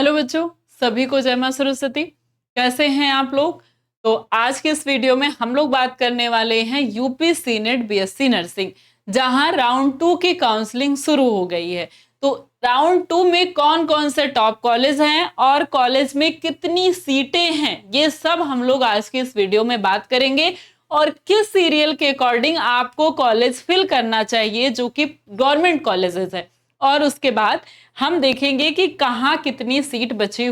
Hello बच्चों, सभी को जय मां सरस्वती। कैसे हैं आप लोग? तो आज के इस वीडियो में हम लोग बात करने वाले हैं यूपी सीनेट बीएससी नर्सिंग, जहां राउंड 2 की काउंसलिंग शुरू हो गई है। तो राउंड 2 में कौन कौन से टॉप कॉलेज हैं और कॉलेज में कितनी सीटें हैं, ये सब हम लोग आज के इस वीडियो में बात करेंगे। और किस सीरियल के अकॉर्डिंग आपको कॉलेज फिल करना चाहिए जो कि गवर्नमेंट कॉलेजेस है, और उसके बाद हम देखेंगे कि कहाँ कितनी सीट बची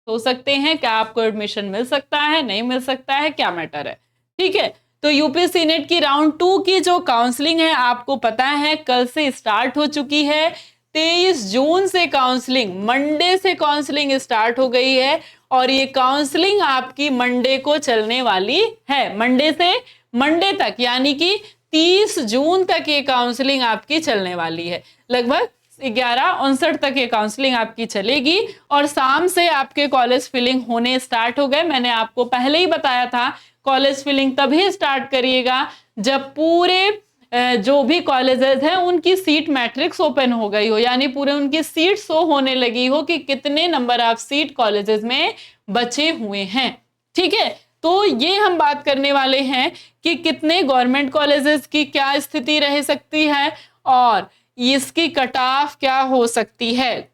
हो सकते हैं, क्या आपको एडमिशन मिल सकता है, नहीं मिल सकता है, क्या मैटर है। ठीक है, तो यूपी सीनेट की राउंड 2 की जो काउंसलिंग है आपको पता है कल से स्टार्ट हो चुकी है। 23 जून से काउंसलिंग, मंडे से काउंसलिंग स्टार्ट हो गई है और ये काउंसलिंग आपकी मंडे को चलने वाली है। मंडे से मंडे तक, यानी कि 30 जून तक ये काउंसलिंग आपकी चलने वाली है। लगभग 11:59 तक ये काउंसलिंग आपकी चलेगी और शाम से आपके कॉलेज फिलिंग होने स्टार्ट हो गए। मैंने आपको पहले ही बताया था कॉलेज फिलिंग तभी स्टार्ट करिएगा जब पूरे जो भी कॉलेजेस हैं उनकी सीट मैट्रिक्स ओपन हो गई हो, यानी पूरे उनकी सीट शो होने लगी हो कि कितने नंबर ऑफ सीट कॉलेजेस में बचे हुए हैं। ठीक है, तो ये हम बात करने वाले हैं कि कितने गवर्नमेंट कॉलेजेस की क्या स्थिति रह सकती है और इसकी कट ऑफ क्या हो सकती है,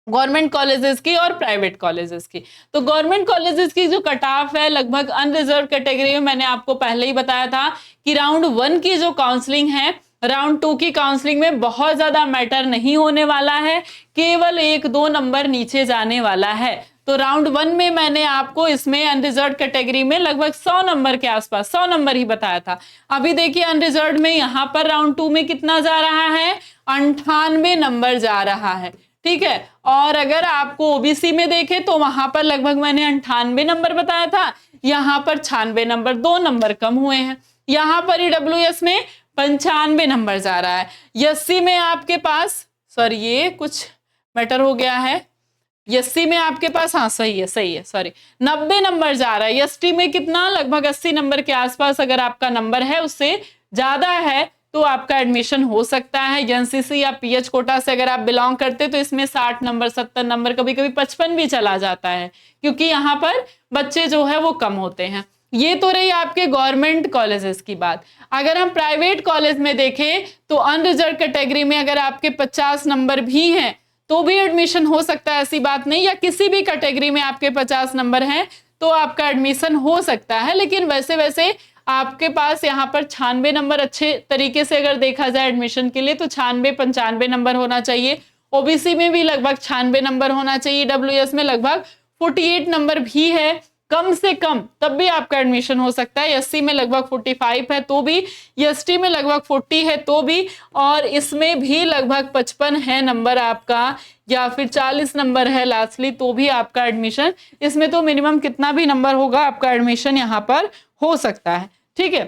गवर्नमेंट कॉलेजेस की और प्राइवेट कॉलेजेस की। तो गवर्नमेंट कॉलेजेस की जो कट ऑफ है लगभग अनरिजर्व कैटेगरी में, मैंने आपको पहले ही बताया था कि राउंड 1 की जो काउंसलिंग है, राउंड 2 की काउंसलिंग में बहुत ज्यादा मैटर नहीं होने वाला है, केवल 1-2 नंबर नीचे जाने वाला है। तो राउंड 1 में मैंने आपको इसमें अनरिजर्व कैटेगरी में लगभग 100 नंबर के आसपास, 100 नंबर ही बताया था। अभी देखिए अनरिजर्व में यहां पर राउंड 2 में कितना जा रहा है, 98 नंबर जा रहा है। ठीक है, और अगर आपको ओबीसी में देखे तो वहां पर लगभग मैंने 98 नंबर बताया था, यहां पर 96 नंबर, 2 नंबर कम हुए हैं। यहां पर ईडब्ल्यूएस में 95 नंबर जा रहा है। एससी में आपके पास, सॉरी ये कुछ मैटर हो गया है, एससी में आपके पास, हाँ सही है सॉरी, 90 नंबर जा रहा है। एसटी में कितना, लगभग 80 नंबर के आसपास अगर आपका नंबर है, उससे ज्यादा है तो आपका एडमिशन हो सकता है। एनसीसी या पीएच कोटा से अगर आप बिलोंग करते तो इसमें 60 नंबर, 70 नंबर, कभी कभी 55 भी चला जाता है, क्योंकि यहाँ पर बच्चे जो है वो कम होते हैं। ये तो रही आपके गवर्नमेंट कॉलेजेस की बात। अगर हम प्राइवेट कॉलेज में देखें तो अनरिजर्व कैटेगरी में अगर आपके 50 नंबर भी हैं तो भी एडमिशन हो सकता है, ऐसी बात नहीं, या किसी भी कैटेगरी में आपके 50 नंबर हैं तो आपका एडमिशन हो सकता है। लेकिन वैसे आपके पास यहाँ पर 96 नंबर अच्छे तरीके से अगर देखा जाए एडमिशन के लिए तो 96-95 नंबर होना चाहिए। ओबीसी में भी लगभग 96 नंबर होना चाहिए। डब्ल्यूएस में लगभग 48 नंबर भी है कम से कम, तब भी आपका एडमिशन हो सकता है। एससी में लगभग 45 है तो भी, एसटी में लगभग 40 है तो भी, और इसमें भी लगभग 55 है नंबर आपका, या फिर 40 नंबर है लास्टली, तो भी आपका एडमिशन, इसमें तो मिनिमम कितना भी नंबर होगा आपका एडमिशन यहाँ पर हो सकता है। ठीक है,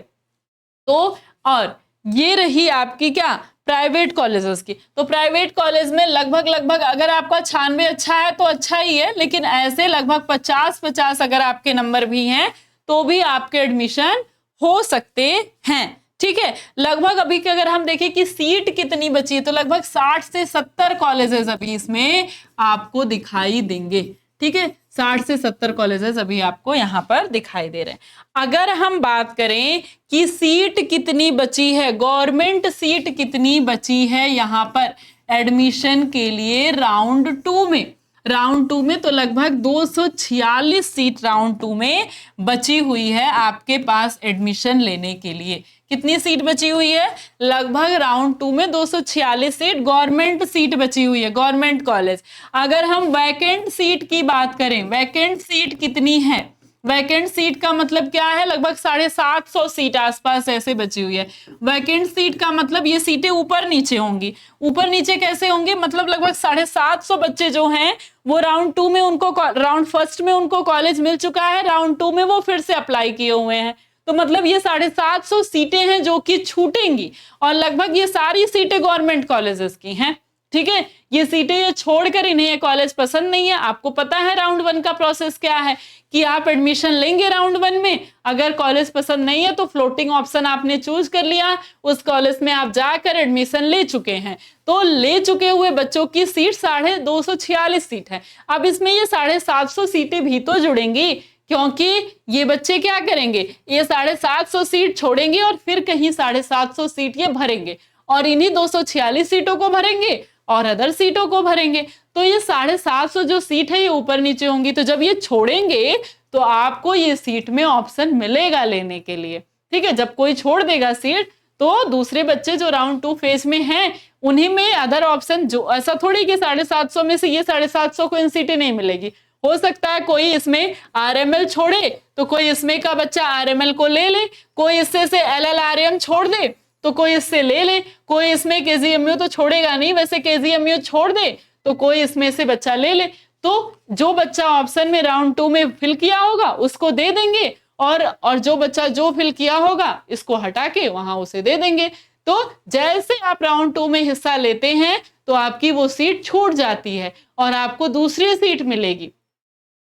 तो और ये रही आपकी क्या, प्राइवेट कॉलेजेस की। तो प्राइवेट कॉलेज में लगभग अगर आपका 96 अच्छा है तो अच्छा ही है, लेकिन ऐसे लगभग 50-50 अगर आपके नंबर भी हैं तो भी आपके एडमिशन हो सकते हैं। ठीक है, लगभग अभी के अगर हम देखें कि सीट कितनी बची है तो लगभग 60 से 70 कॉलेजेस अभी इसमें आपको दिखाई देंगे। ठीक है, 60 से 70 कॉलेजेस अभी आपको यहाँ पर दिखाई दे रहे हैं। अगर हम बात करें कि सीट कितनी बची है, गवर्नमेंट सीट कितनी बची है यहाँ पर एडमिशन के लिए राउंड 2 में, राउंड 2 में तो लगभग 246 सीट राउंड 2 में बची हुई है आपके पास एडमिशन लेने के लिए। कितनी सीट बची हुई है, लगभग राउंड 2 में 246 सीट गवर्नमेंट सीट बची हुई है, गवर्नमेंट कॉलेज। अगर हम वैकेंट सीट की बात करें, वैकेंट सीट कितनी है, वैकेंट सीट का मतलब क्या है, लगभग 750 सीट आसपास ऐसे बची हुई है। वैकेंट सीट का मतलब ये सीटें ऊपर नीचे होंगी। ऊपर नीचे कैसे होंगी, मतलब लगभग 750 बच्चे जो हैं वो राउंड 2 में उनको, राउंड फर्स्ट में उनको कॉलेज मिल चुका है, राउंड 2 में वो फिर से अप्लाई किए हुए हैं, तो मतलब ये 750 सीटें हैं जो कि छूटेंगी, और लगभग ये सारी सीटें गवर्नमेंट कॉलेजेस की हैं। ठीक है, ये सीटें ये छोड़कर इन्हें ये कॉलेज पसंद नहीं है। आपको पता है राउंड 1 का प्रोसेस क्या है कि आप एडमिशन लेंगे राउंड 1 में, अगर कॉलेज पसंद नहीं है तो फ्लोटिंग ऑप्शन आपने चूज कर लिया, उस कॉलेज में आप जाकर एडमिशन ले चुके हैं। तो ले चुके हुए बच्चों की सीट 246 सीट है। अब इसमें ये 750 सीटें भी तो जुड़ेंगी, क्योंकि ये बच्चे क्या करेंगे, ये 750 सीट छोड़ेंगे और फिर कहीं 750 सीट ये भरेंगे और इन्हीं 246 सीटों को भरेंगे और अदर सीटों को भरेंगे। तो ये 750 जो सीट है ये ऊपर नीचे होंगी। तो जब ये छोड़ेंगे तो आपको ये सीट में ऑप्शन मिलेगा लेने के लिए। ठीक है, जब कोई छोड़ देगा सीट तो दूसरे बच्चे जो राउंड 2 फेज में हैं उन्हीं में अदर ऑप्शन, जो ऐसा थोड़ी कि 750 में से ये 750 को इन सीटें नहीं मिलेगी। हो सकता है कोई इसमें आरएमएल छोड़े तो कोई इसमें का बच्चा आरएमएल को ले ले, कोई इससे से एलएलआरएम छोड़ दे तो कोई इससे ले ले, कोई इसमें केजीएमयू तो छोड़ेगा नहीं, वैसे केजीएमयू छोड़ दे तो कोई इसमें से बच्चा ले ले। तो जो बच्चा ऑप्शन में राउंड 2 में फिल किया होगा उसको दे देंगे और जो बच्चा जो फिल किया होगा इसको हटा के वहां उसे दे देंगे। तो जैसे आप राउंड 2 में हिस्सा लेते हैं तो आपकी वो सीट छूट जाती है और आपको दूसरी सीट मिलेगी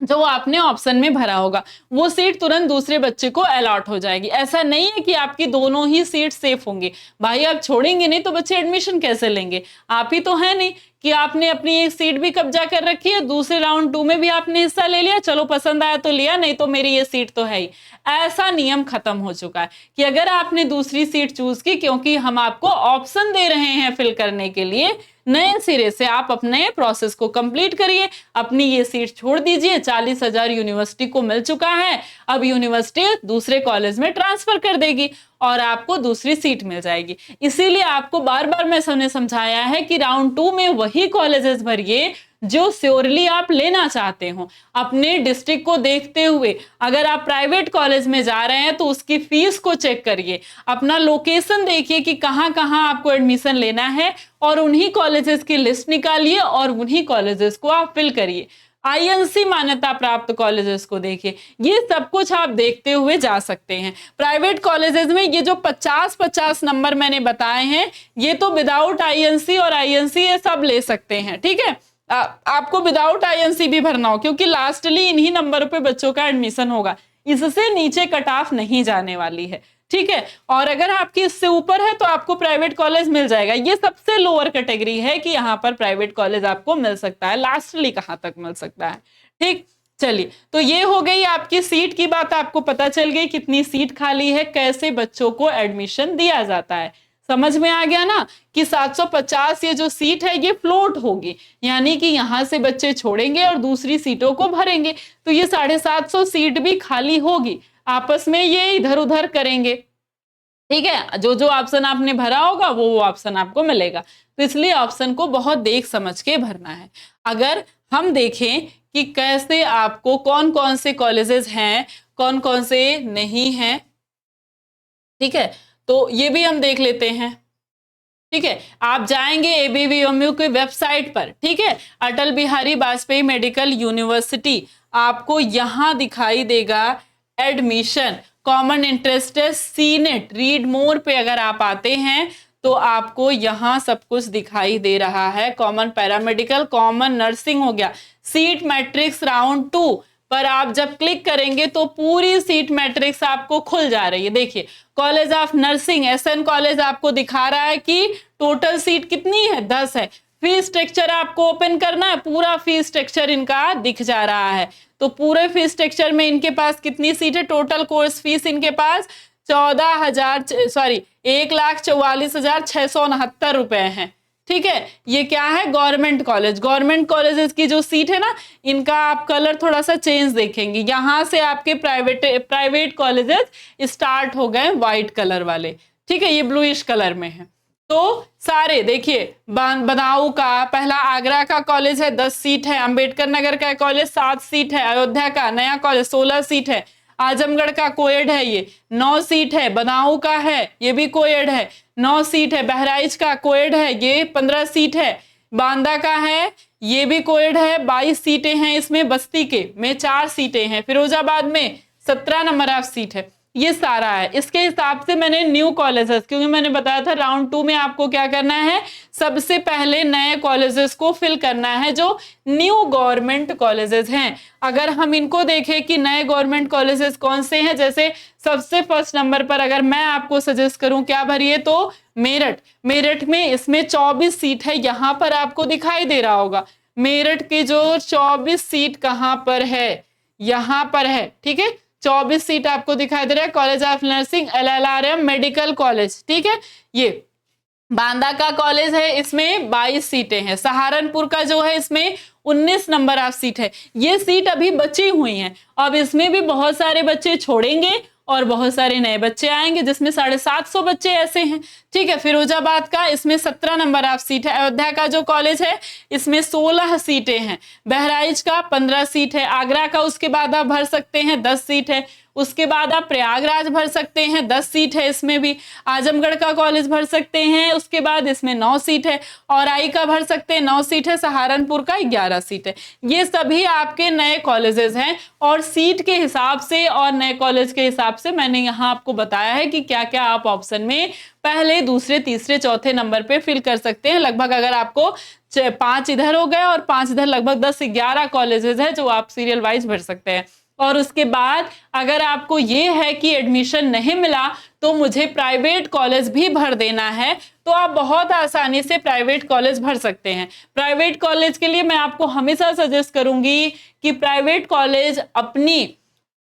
जो आपने ऑप्शन में भरा होगा, वो सीट तुरंत दूसरे बच्चे को अलॉट हो जाएगी। ऐसा नहीं है कि आपकी दोनों ही सीट सेफ होंगी। भाई आप छोड़ेंगे नहीं तो बच्चे एडमिशन कैसे लेंगे? आप ही तो है नहीं कि आपने अपनी एक सीट भी कब्जा कर रखी है, दूसरे राउंड 2 में भी आपने हिस्सा ले लिया, चलो पसंद आया तो लिया, नहीं तो मेरी ये सीट तो है ही। ऐसा नियम खत्म हो चुका है कि अगर आपने दूसरी सीट चूज की, क्योंकि हम आपको ऑप्शन दे रहे हैं फिल करने के लिए, नए सिरे से आप अपने प्रोसेस को कंप्लीट करिए, अपनी ये सीट छोड़ दीजिए। 40,000 यूनिवर्सिटी को मिल चुका है, अब यूनिवर्सिटी दूसरे कॉलेज में ट्रांसफर कर देगी और आपको दूसरी सीट मिल जाएगी। इसीलिए आपको बार बार मैंने समझाया है कि राउंड 2 में वही कॉलेजेस भरिए जो श्योरली आप लेना चाहते हो, अपने डिस्ट्रिक्ट को देखते हुए। अगर आप प्राइवेट कॉलेज में जा रहे हैं तो उसकी फीस को चेक करिए, अपना लोकेशन देखिए कि कहाँ कहाँ आपको एडमिशन लेना है और उन्हीं कॉलेजेस की लिस्ट निकालिए और उन्हीं कॉलेजेस को आप फिल करिए। आईएनसी मान्यता प्राप्त कॉलेजेस को देखिए, ये सब कुछ आप देखते हुए जा सकते हैं। प्राइवेट कॉलेजेस में ये जो 50-50 नंबर मैंने बताए हैं ये तो विदाउट आईएनसी और आईएनसी ये सब ले सकते हैं। ठीक है, आपको विदाउट आईएनसी भी भरना हो, क्योंकि लास्टली इन्हीं नंबर पे बच्चों का एडमिशन होगा, इससे नीचे कट ऑफ नहीं जाने वाली है। ठीक है, और अगर आपकी इससे ऊपर है तो आपको प्राइवेट कॉलेज मिल जाएगा। ये सबसे लोअर कैटेगरी है कि यहाँ पर प्राइवेट कॉलेज आपको मिल सकता है, लास्टली कहाँ तक मिल सकता है। ठीक, चलिए, तो ये हो गई आपकी सीट की बात, आपको पता चल गई कितनी सीट खाली है, कैसे बच्चों को एडमिशन दिया जाता है। समझ में आ गया ना कि 750 ये जो सीट है ये फ्लोट होगी, यानी कि यहां से बच्चे छोड़ेंगे और दूसरी सीटों को भरेंगे, तो ये 750 सीट भी खाली होगी, आपस में ये इधर उधर करेंगे। ठीक है, जो जो ऑप्शन आपने भरा होगा वो ऑप्शन आपको मिलेगा, तो इसलिए ऑप्शन को बहुत देख समझ के भरना है। अगर हम देखें कि कैसे आपको कौन कौन से कॉलेजेस हैं, कौन कौन से नहीं हैं, ठीक है, तो ये भी हम देख लेते हैं। ठीक है, आप जाएंगे एबीवीएमयू की वेबसाइट पर, ठीक है, अटल बिहारी वाजपेयी मेडिकल यूनिवर्सिटी, आपको यहां दिखाई देगा admission, common interest senate, read more पे अगर आप आते हैं तो आपको यहां सब कुछ दिखाई दे रहा है। कॉमन पैरामेडिकल, कॉमन नर्सिंग हो गया, सीट मैट्रिक्स राउंड 2 पर आप जब क्लिक करेंगे तो पूरी सीट मैट्रिक्स आपको खुल जा रही है। देखिए, college of nursing SN college आपको दिखा रहा है कि टोटल सीट कितनी है, 10 है। फीस स्ट्रक्चर आपको ओपन करना है, पूरा फीस स्ट्रक्चर इनका दिख जा रहा है। तो पूरे फीस स्ट्रक्चर में इनके पास कितनी सीट है, टोटल कोर्स फीस इनके पास 1,44,669 रुपए है। ठीक है, ये क्या है, गवर्नमेंट कॉलेज। गवर्नमेंट कॉलेजेस की जो सीट है ना, इनका आप कलर थोड़ा सा चेंज देखेंगे, यहां से आपके प्राइवेट कॉलेजेस स्टार्ट हो गए व्हाइट कलर वाले। ठीक है, ये ब्लूइश कलर में है। तो सारे देखिए, बदाऊं का पहला, आगरा का कॉलेज है 10 सीट है, अंबेडकर नगर का कॉलेज 7 सीट है, अयोध्या का नया कॉलेज 16 सीट है, आजमगढ़ का कोएड है ये 9 सीट है, बदाऊं का है ये भी कोएड है 9 सीट है, बहराइच का कोएड है ये 15 सीट है, बांदा का है ये भी कोएड है 22 सीटें हैं इसमें, बस्ती के में 4 सीटें हैं, फिरोजाबाद में 17 नंबर ऑफ सीट है। ये सारा है। इसके हिसाब से मैंने न्यू कॉलेजेस, क्योंकि मैंने बताया था राउंड 2 में आपको क्या करना है, सबसे पहले नए कॉलेजेस को फिल करना है जो न्यू गवर्नमेंट कॉलेजेस हैं। अगर हम इनको देखें कि नए गवर्नमेंट कॉलेजेस कौन से हैं, जैसे सबसे फर्स्ट नंबर पर अगर मैं आपको सजेस्ट करूं क्या भरिए, तो मेरठ। मेरठ में इसमें 24 सीट है, यहां पर आपको दिखाई दे रहा होगा मेरठ की जो 24 सीट कहां पर है, यहां पर है, ठीक है। 24 सीट आपको दिखाई दे रहा है। College of nursing, LLRM medical college, ठीक है। ये बांदा का कॉलेज है, इसमें 22 सीटें हैं। सहारनपुर का जो है इसमें 19 नंबर ऑफ सीट है। ये सीट अभी बची हुई हैं। अब इसमें भी बहुत सारे बच्चे छोड़ेंगे और बहुत सारे नए बच्चे आएंगे, जिसमें 750 बच्चे ऐसे हैं, ठीक है। फिरोजाबाद का इसमें 17 नंबर ऑफ सीट है। अयोध्या का जो कॉलेज है इसमें 16 सीटें हैं। बहराइच का 15 सीट है। आगरा का उसके बाद आप भर सकते हैं, 10 सीट है। उसके बाद आप प्रयागराज भर सकते हैं, 10 सीट है इसमें भी। आजमगढ़ का कॉलेज भर सकते हैं, उसके बाद इसमें 9 सीट है। औराई का भर सकते हैं, 9 सीट है। सहारनपुर का 11 सीट है। ये सभी आपके नए कॉलेजेस हैं और सीट के हिसाब से और नए कॉलेज के हिसाब से मैंने यहाँ आपको बताया है कि क्या क्या आप ऑप्शन में पहले, दूसरे, तीसरे, चौथे नंबर पे फिल कर सकते हैं। लगभग अगर आपको 5 इधर हो गए और 5 इधर, लगभग 10 से 11 कॉलेजेस है जो आप सीरियल वाइज भर सकते हैं। और उसके बाद अगर आपको ये है कि एडमिशन नहीं मिला तो मुझे प्राइवेट कॉलेज भी भर देना है, तो आप बहुत आसानी से प्राइवेट कॉलेज भर सकते हैं। प्राइवेट कॉलेज के लिए मैं आपको हमेशा सजेस्ट करूंगी कि प्राइवेट कॉलेज अपनी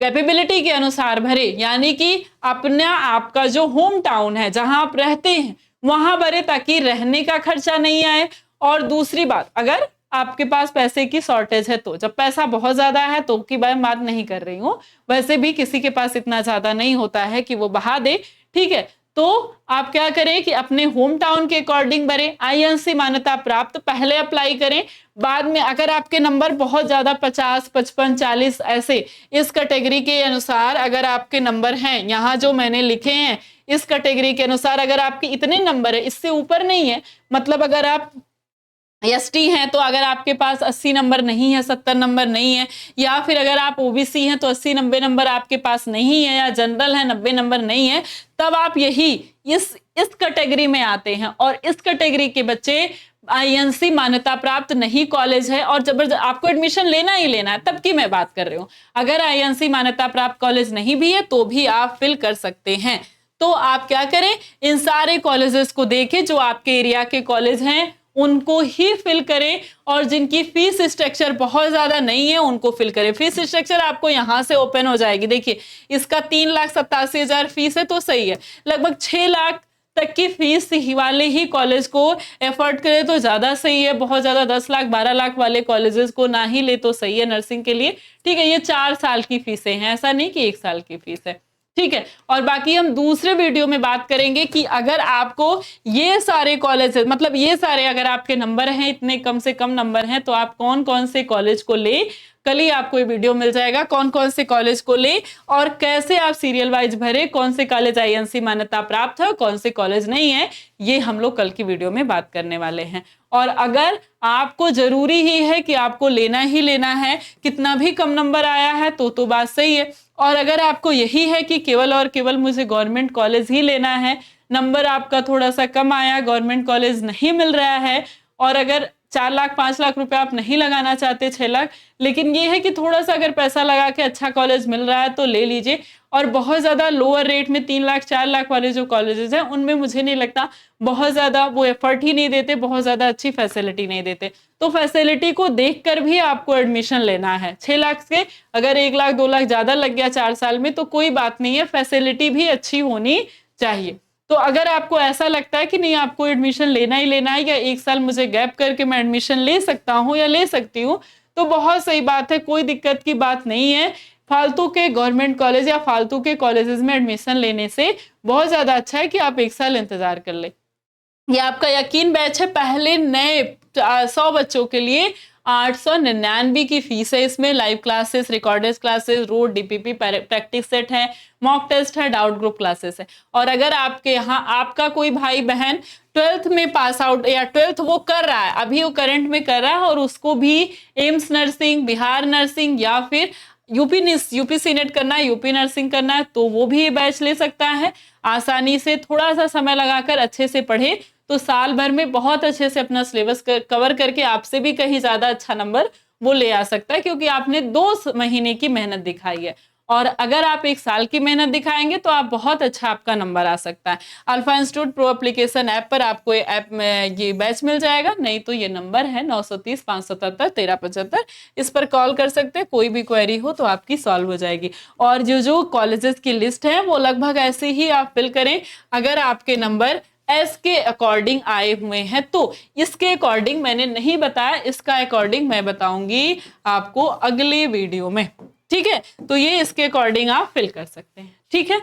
कैपेबिलिटी के अनुसार भरे, यानी कि अपना आपका जो होम टाउन है जहां आप रहते हैं वहां भरे, ताकि रहने का खर्चा नहीं आए। और दूसरी बात, अगर आपके पास पैसे की शॉर्टेज है, तो जब पैसा बहुत ज्यादा है तो की बात नहीं कर रही हूं, वैसे भी किसी के पास इतना ज्यादा नहीं होता है कि वो बहा दे, ठीक है। तो आप क्या करें कि अपने होम टाउन के अकॉर्डिंग भरें। INC मान्यता प्राप्त पहले अप्लाई करें, बाद में अगर आपके नंबर बहुत ज्यादा 50, 55, 40 ऐसे इस कैटेगरी के अनुसार अगर आपके नंबर हैं, यहाँ जो मैंने लिखे हैं इस कैटेगरी के अनुसार अगर आपके इतने नंबर है, इससे ऊपर नहीं है, मतलब अगर आप ST हैं तो अगर आपके पास 80 नंबर नहीं है, 70 नंबर नहीं है, या फिर अगर आप OBC हैं तो 80-90 नंबर आपके पास नहीं है, या जनरल है 90 नंबर नहीं है, तब आप यही इस कैटेगरी में आते हैं। और इस कैटेगरी के बच्चे INC मान्यता प्राप्त नहीं कॉलेज है और जबरदस्त आपको एडमिशन लेना ही लेना है, तब की मैं बात कर रही हूँ। अगर INC मान्यता प्राप्त कॉलेज नहीं भी है तो भी आप फिल कर सकते हैं। तो आप क्या करें, इन सारे कॉलेजेस को देखें जो आपके एरिया के कॉलेज हैं उनको ही फिल करें, और जिनकी फीस स्ट्रक्चर बहुत ज्यादा नहीं है उनको फिल करें। फीस स्ट्रक्चर आपको यहां से ओपन हो जाएगी। देखिए इसका 3,87,000 फीस है, तो सही है। लगभग 6 लाख तक की फीस वाले ही कॉलेज को एफर्ट करे तो ज्यादा सही है। बहुत ज्यादा 10 लाख 12 लाख वाले कॉलेजेस को ना ही ले तो सही है नर्सिंग के लिए, ठीक है। ये 4 साल की फीसें हैं, ऐसा नहीं कि 1 साल की फीस है, ठीक है। और बाकी हम दूसरे वीडियो में बात करेंगे कि अगर आपको ये सारे कॉलेज, मतलब ये सारे अगर आपके नंबर हैं, इतने कम से कम नंबर हैं, तो आप कौन कौन से कॉलेज को ले, कल ही आपको ये वीडियो मिल जाएगा, कौन कौन से कॉलेज को ले और कैसे आप सीरियल वाइज भरे, कौन से कॉलेज INC मान्यता प्राप्त है, कौन से कॉलेज नहीं है, ये हम लोग कल की वीडियो में बात करने वाले हैं। और अगर आपको जरूरी ही है कि आपको लेना ही लेना है, कितना भी कम नंबर आया है तो बात सही है। और अगर आपको यही है कि केवल और केवल मुझे गवर्नमेंट कॉलेज ही लेना है, नंबर आपका थोड़ा सा कम आया, गवर्नमेंट कॉलेज नहीं मिल रहा है, और अगर 4 लाख 5 लाख रुपए आप नहीं लगाना चाहते, 6 लाख, लेकिन ये है कि थोड़ा सा अगर पैसा लगा के अच्छा कॉलेज मिल रहा है तो ले लीजिए। और बहुत ज्यादा लोअर रेट में 3 लाख 4 लाख वाले जो कॉलेजेस हैं उनमें मुझे नहीं लगता बहुत ज्यादा वो एफर्ट ही नहीं देते, बहुत ज्यादा अच्छी फैसिलिटी नहीं देते। तो फैसिलिटी को देखकर भी आपको एडमिशन लेना है। 6 लाख से अगर 1 लाख 2 लाख ज्यादा लग गया 4 साल में तो कोई बात नहीं है, फैसिलिटी भी अच्छी होनी चाहिए। तो अगर आपको ऐसा लगता है कि नहीं आपको एडमिशन लेना ही लेना है, या 1 साल मुझे गैप करके मैं एडमिशन ले सकता हूँ या ले सकती हूँ, तो बहुत सही बात है, कोई दिक्कत की बात नहीं है। फालतू के गवर्नमेंट कॉलेज या फालतू के कॉलेजेस में एडमिशन लेने से बहुत ज्यादा अच्छा है कि आप 1 साल इंतजार कर ले। ये आपका यकीन बैच है, पहले नए 100 बच्चों के लिए 899 की फीस है। इसमें live classes, recorded classes, road DPP practice set है, मॉक टेस्ट है, डाउट ग्रुप क्लासेस है। और अगर आपके यहाँ आपका कोई भाई बहन 12th में पास आउट या 12th वो कर रहा है, अभी वो करंट में कर रहा है, और उसको भी एम्स नर्सिंग, बिहार नर्सिंग या फिर यूपी सीनेट करना है, यूपी नर्सिंग करना है, तो वो भी ये बैच ले सकता है। आसानी से थोड़ा सा समय लगाकर अच्छे से पढ़े तो साल भर में बहुत अच्छे से अपना सिलेबस कवर करके आपसे भी कहीं ज्यादा अच्छा नंबर वो ले आ सकता है, क्योंकि आपने 2 महीने की मेहनत दिखाई है। और अगर आप 1 साल की मेहनत दिखाएंगे तो आप बहुत अच्छा आपका नंबर आ सकता है। Alpha institute pro application app पर आपको ऐप में ये बैच मिल जाएगा, नहीं तो ये नंबर है 930 577 1375, इस पर कॉल कर सकते हैं। कोई भी क्वेरी हो तो आपकी सॉल्व हो जाएगी। और जो कॉलेजेस की लिस्ट है वो लगभग ऐसे ही आप फिल करें। अगर आपके नंबर एस के अकॉर्डिंग आए हुए हैं तो इसके अकॉर्डिंग मैंने नहीं बताया, इसका अकॉर्डिंग मैं बताऊंगी आपको अगले वीडियो में, ठीक है। तो ये इसके अकॉर्डिंग आप फिल कर सकते हैं, ठीक है।